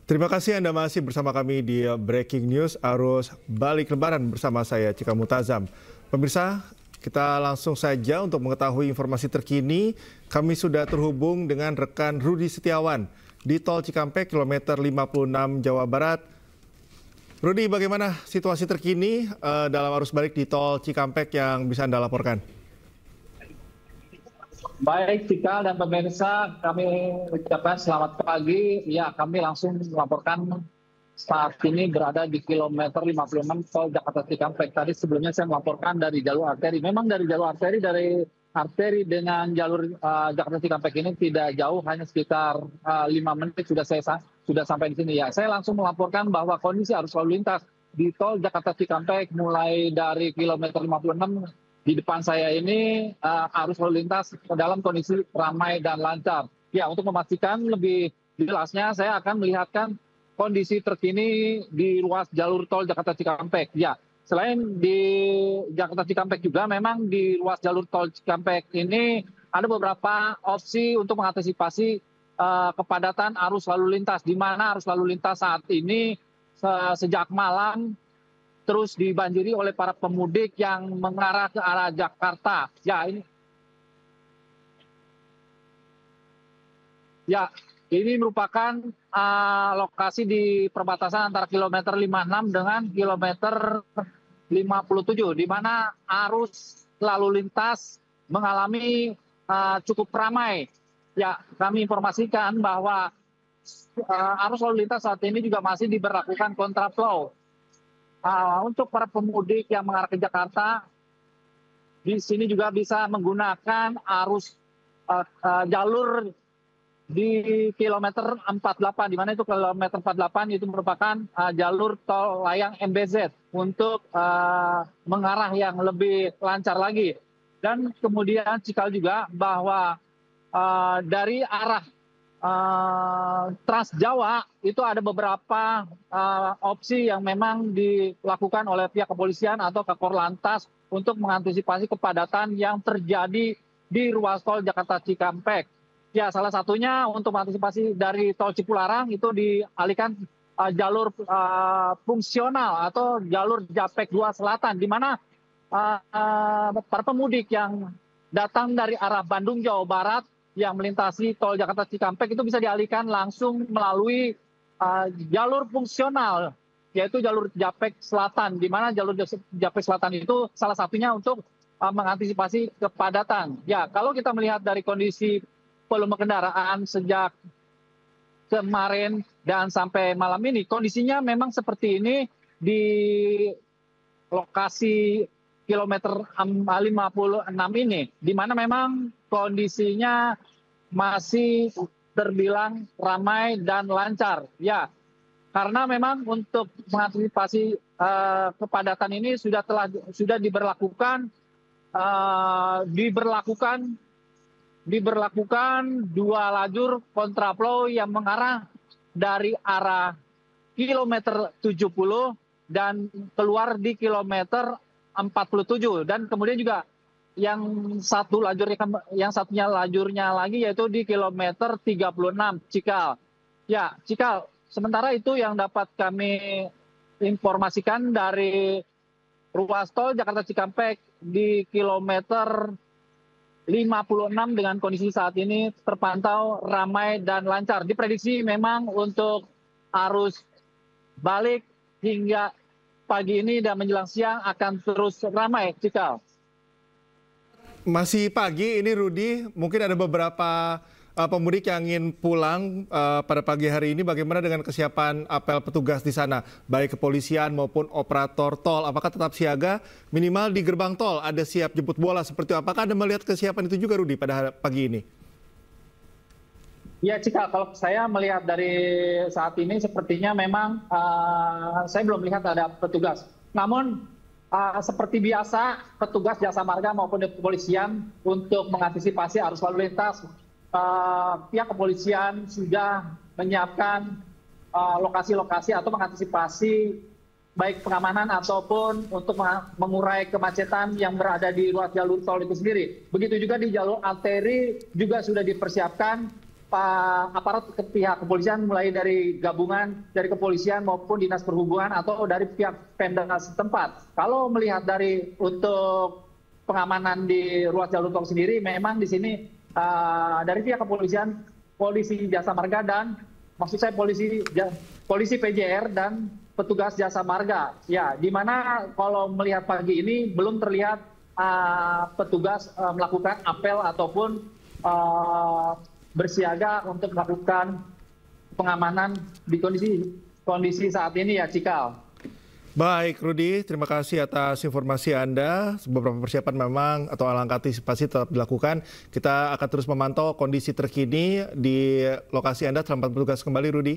Terima kasih Anda masih bersama kami di Breaking News Arus Balik Lebaran bersama saya Cika Mutazam. Pemirsa, kita langsung saja untuk mengetahui informasi terkini. Kami sudah terhubung dengan rekan Rudi Setiawan di Tol Cikampek kilometer 56 Jawa Barat. Rudi, bagaimana situasi terkini dalam arus balik di Tol Cikampek yang bisa Anda laporkan? Baik, Cika dan pemirsa, kami ucapkan selamat pagi. Ya, kami langsung melaporkan saat ini berada di kilometer 56 Tol Jakarta Cikampek. Tadi sebelumnya saya melaporkan dari jalur arteri. Memang dari jalur arteri, dengan jalur Jakarta Cikampek ini tidak jauh, hanya sekitar 5 menit sudah sampai di sini. Ya, saya langsung melaporkan bahwa kondisi arus lalu lintas di Tol Jakarta Cikampek mulai dari kilometer 56 di depan saya ini arus lalu lintas dalam kondisi ramai dan lancar. Ya, untuk memastikan lebih jelasnya, saya akan melihatkan kondisi terkini di ruas jalur tol Jakarta Cikampek. Ya, selain di Jakarta Cikampek juga memang di ruas jalur tol Cikampek ini ada beberapa opsi untuk mengantisipasi kepadatan arus lalu lintas, di mana arus lalu lintas saat ini sejak malam terus dibanjiri oleh para pemudik yang mengarah ke arah Jakarta. Ini merupakan lokasi di perbatasan antara kilometer 56 dengan kilometer 57, di mana arus lalu lintas mengalami cukup ramai. Ya, kami informasikan bahwa arus lalu lintas saat ini juga masih diberlakukan kontraflow. Untuk para pemudik yang mengarah ke Jakarta, di sini juga bisa menggunakan arus jalur di kilometer 48, di mana itu kilometer 48 itu merupakan jalur tol layang MBZ untuk mengarah yang lebih lancar lagi. Dan kemudian cikal juga bahwa dari arah Trans Jawa itu ada beberapa opsi yang memang dilakukan oleh pihak kepolisian atau Kakor Lantas untuk mengantisipasi kepadatan yang terjadi di ruas tol Jakarta Cikampek. Ya, salah satunya untuk mengantisipasi dari tol Cipularang itu dialihkan jalur fungsional atau jalur Japek 2 Selatan, di mana para pemudik yang datang dari arah Bandung, Jawa Barat yang melintasi tol Jakarta Cikampek itu bisa dialihkan langsung melalui jalur fungsional, yaitu jalur Japek Selatan, di mana jalur Japek Selatan itu salah satunya untuk mengantisipasi kepadatan. Ya, kalau kita melihat dari kondisi volume kendaraan sejak kemarin dan sampai malam ini, kondisinya memang seperti ini di lokasi kilometer 56 ini, di mana memang kondisinya masih terbilang ramai dan lancar. Ya, karena memang untuk mengantisipasi kepadatan ini sudah diberlakukan 2 lajur kontraflow yang mengarah dari arah kilometer 70 dan keluar di kilometer 47, dan kemudian juga yang satunya lajurnya lagi yaitu di kilometer 36 Cikal. Ya, Cikal, sementara itu yang dapat kami informasikan dari ruas tol Jakarta Cikampek di kilometer 56 dengan kondisi saat ini terpantau ramai dan lancar. Diprediksi memang untuk arus balik hingga pagi ini dan menjelang siang akan terus ramai, Cikal. Masih pagi ini Rudi, mungkin ada beberapa pemudik yang ingin pulang pada pagi hari ini. Bagaimana dengan kesiapan apel petugas di sana, baik kepolisian maupun operator tol? Apakah tetap siaga minimal di gerbang tol ada siap jemput bola seperti itu? Apakah Anda melihat kesiapan itu juga Rudi pada pagi ini? Ya, Cika, kalau saya melihat dari saat ini sepertinya memang saya belum lihat ada petugas. Namun seperti biasa, petugas jasa marga maupun kepolisian untuk mengantisipasi arus lalu lintas, pihak kepolisian sudah menyiapkan lokasi-lokasi atau mengantisipasi baik pengamanan ataupun untuk mengurai kemacetan yang berada di ruas jalur tol itu sendiri. Begitu juga di jalur arteri juga sudah dipersiapkan aparat pihak kepolisian mulai dari gabungan dari kepolisian maupun dinas perhubungan atau dari pihak Pemda setempat. Kalau melihat dari untuk pengamanan di ruas jalur tol sendiri, memang di sini dari pihak kepolisian, polisi jasa marga dan maksud saya polisi PJR dan petugas jasa marga. Ya, di mana kalau melihat pagi ini belum terlihat petugas melakukan apel ataupun bersiaga untuk melakukan pengamanan di kondisi saat ini ya, Cikal. Baik, Rudi, terima kasih atas informasi Anda. Beberapa persiapan memang atau langkah antisipasi tetap dilakukan. Kita akan terus memantau kondisi terkini di lokasi Anda. Selamat bertugas kembali, Rudi.